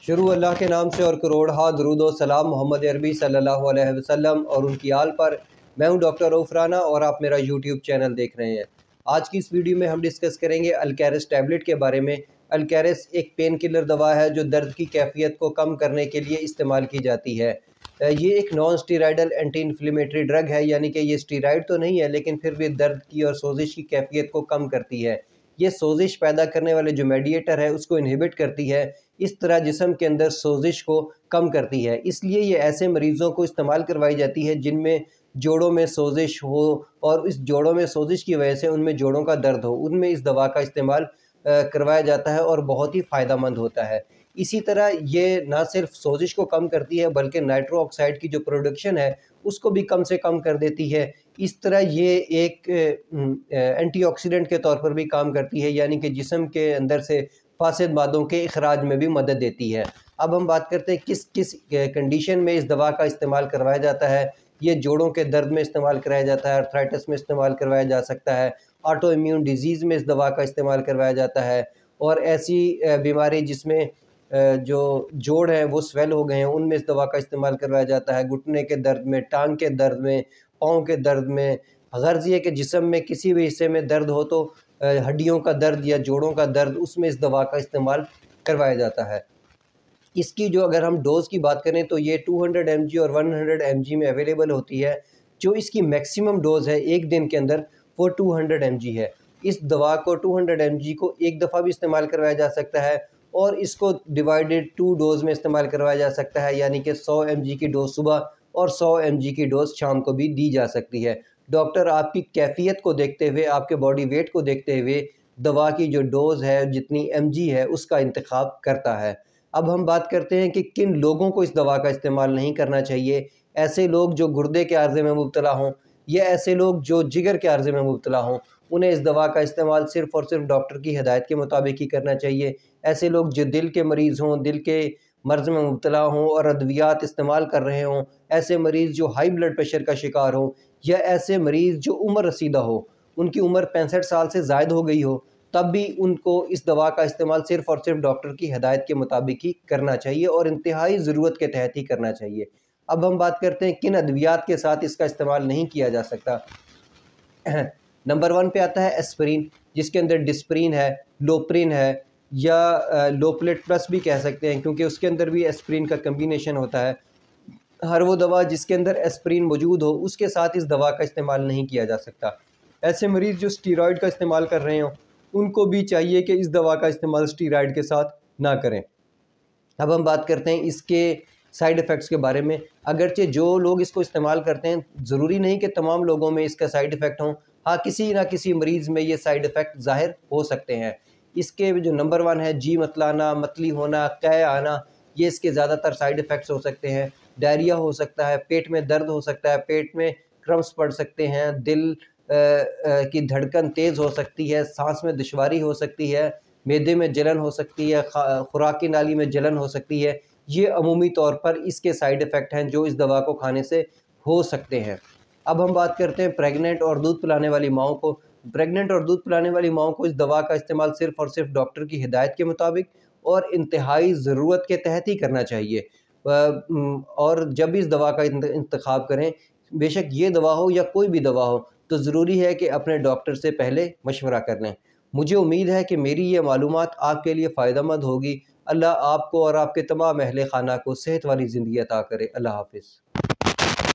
شروع اللہ کے نام سے اور کروڑہا درود و سلام محمد عربی صلی اللہ علیہ وسلم اور ان کی آل پر۔ میں ہوں ڈاکٹر رؤف رانا اور آپ میرا یوٹیوب چینل دیکھ رہے ہیں۔ آج کی اس ویڈیو میں ہم ڈسکس کریں گے الکیرس ٹیبلٹ کے بارے میں۔ الکیرس ایک پین کلر دوا ہے جو درد کی کیفیت کو کم کرنے کے لیے استعمال کی جاتی ہے۔ یہ ایک نان اسٹیرائڈل اینٹی انفلیمیٹری ڈرگ ہے، یعنی کہ یہ اسٹیرائڈ تو نہیں ہے لیکن پھر بھی درد کی اور سوزش کی کیفیت کو کم کرتی ہے۔ یہ سوزش پیدا کرنے والے جو میڈیٹر ہے اس کو انہیبٹ کرتی ہے، اس طرح جسم کے اندر سوزش کو کم کرتی ہے۔ اس لیے یہ ایسے مریضوں کو استعمال کروائی جاتی ہے جن میں جوڑوں میں سوزش ہو اور اس جوڑوں میں سوزش کی وجہ سے ان میں جوڑوں کا درد ہو، ان میں اس دوا کا استعمال کروایا جاتا ہے اور بہت ہی فائدہ مند ہوتا ہے۔ اسی طرح یہ نہ صرف سوزش کو کم کرتی ہے بلکہ نائٹرو آکسائڈ کی جو پروڈکشن ہے اس کو بھی کم سے کم کر دیتی ہے۔ اس طرح یہ ایک اینٹی آکسیڈنٹ کے طور پر بھی کام کرتی ہے، یعنی کہ جسم کے اندر سے فاسد مادوں کے اخراج میں بھی مدد دیتی ہے۔ اب ہم بات کرتے ہیں کس کس کنڈیشن میں اس دوا کا استعمال کروایا جاتا ہے۔ یہ جوڑوں کے درد میں استعمال کرایا جاتا ہے، آرتھرائٹس میں استعمال کروایا جا سکتا ہے، آٹو امیون ڈیزیز میں اس دوا کا استعمال کروایا جاتا ہے، اور ایسی بیماری جس میں جو جوڑ ہیں وہ سویل ہو گئے ہیں ان میں اس دوا کا استعمال کروایا جاتا ہے۔ گھٹنے کے درد میں، ٹانگ کے درد میں، پاؤں کے درد میں، غرض یہ کہ جسم میں کسی بھی حصے میں درد ہو تو ہڈیوں کا درد یا جوڑوں کا درد، اس میں اس دوا کا استعمال کروایا جاتا ہے۔ اس کی جو اگر ہم ڈوز کی بات کریں تو یہ 200 mg اور 100 mg میں اویلیبل ہوتی ہے۔ جو اس کی میکسیمم ڈوز ہے ایک دن کے اندر وہ 200 mg ہے۔ اس دوا کو 200 mg کو ایک دفعہ بھی استعمال کروایا جا سکتا ہے اور اس کو ڈیوائیڈڈ 2 ڈوز میں استعمال کروایا جا سکتا ہے، یعنی کہ 100 mg کی ڈوز صبح اور 100 mg کی ڈوز شام کو بھی دی جا سکتی ہے۔ ڈاکٹر آپ کی کیفیت کو دیکھتے ہوئے، آپ کے باڈی ویٹ کو دیکھتے ہوئے دوا کی جو ڈوز ہے، جتنی mg ہے، اس کا انتخاب کرتا ہے۔ اب ہم بات کرتے ہیں کہ کن لوگوں کو اس دوا کا استعمال نہیں کرنا چاہیے۔ ایسے لوگ جو گردے کے عارضے میں مبتلا ہوں یا ایسے لوگ جو جگر کے عارضے میں مبتلا ہوں، انہیں اس دوا کا استعمال صرف اور صرف ڈاکٹر کی ہدایت کے مطابق ہی کرنا چاہیے۔ ایسے لوگ جو دل کے مریض ہوں، دل کے مرض میں مبتلا ہوں اور ادویات استعمال کر رہے ہوں، ایسے مریض جو ہائی بلڈ پریشر کا شکار ہوں، یا ایسے مریض جو عمر رسیدہ ہو، ان کی عمر 65 سال سے زائد ہو گئی ہو، تب بھی ان کو اس دوا کا استعمال صرف اور صرف ڈاکٹر کی ہدایت کے مطابق ہی کرنا چاہیے اور انتہائی ضرورت کے تحت ہی کرنا چاہیے۔ اب ہم بات کرتے ہیں کن ادویات کے ساتھ اس کا استعمال نہیں کیا جا سکتا۔ نمبر 1 پہ آتا ہے ایسپرین، جس کے اندر ڈسپرین ہے، لوپرین ہے، یا لوپلیٹ پلس بھی کہہ سکتے ہیں کیونکہ اس کے اندر بھی ایسپرین کا کمبینیشن ہوتا ہے۔ ہر وہ دوا جس کے اندر ایسپرین موجود ہو اس کے ساتھ اس دوا کا استعمال نہیں کیا جا سکتا۔ ایسے مریض جو اسٹیرائڈ کا استعمال کر رہے ہوں ان کو بھی چاہیے کہ اس دوا کا استعمال اسٹیرائڈ کے ساتھ نہ کریں۔ اب ہم بات کرتے ہیں اس کے سائیڈ ایفیکٹس کے بارے میں۔ اگرچہ جو لوگ اس کو استعمال کرتے ہیں ضروری نہیں کہ تمام لوگوں میں اس کا سائیڈ ایفیکٹ ہوں، ہاں کسی نہ کسی مریض میں یہ سائیڈ ایفیکٹ ظاہر ہو سکتے ہیں۔ اس کے جو نمبر 1 ہے جی متلانا، متلی ہونا، قے آنا، یہ اس کے زیادہ تر سائیڈ ایفیکٹس ہو سکتے ہیں۔ ڈائریا ہو سکتا ہے، پیٹ میں درد ہو سکتا ہے، پیٹ میں کرمپس پڑ سکتے ہیں، دل کی دھڑکن تیز ہو سکتی ہے، سانس میں دشواری ہو سکتی ہے، معدے میں جلن ہو سکتی ہے، خوراک کی نالی میں جلن ہو سکتی ہے۔ یہ عمومی طور پر اس کے سائیڈ ایفیکٹ ہیں جو اس دوا کو کھانے سے ہو سکتے ہیں۔ اب ہم بات کرتے ہیں پریگننٹ اور دودھ پلانے والی ماؤں کو۔ پریگننٹ اور دودھ پلانے والی ماؤں کو اس دوا کا استعمال صرف اور صرف ڈاکٹر کی ہدایت کے مطابق اور انتہائی ضرورت کے تحت ہی کرنا چاہیے۔ اور جب اس دوا کا انتخاب کریں، بے شک یہ دوا ہو یا کوئی بھی دوا ہو، تو ضروری ہے کہ اپنے ڈاکٹر سے پہلے مشورہ کر لیں۔ مجھے امید ہے کہ میری یہ معلومات آپ کے لیے فائدہ مند ہوگی۔ اللہ آپ کو اور آپ کے تمام اہل خانہ کو صحت والی زندگی عطا کرے۔ اللہ حافظ۔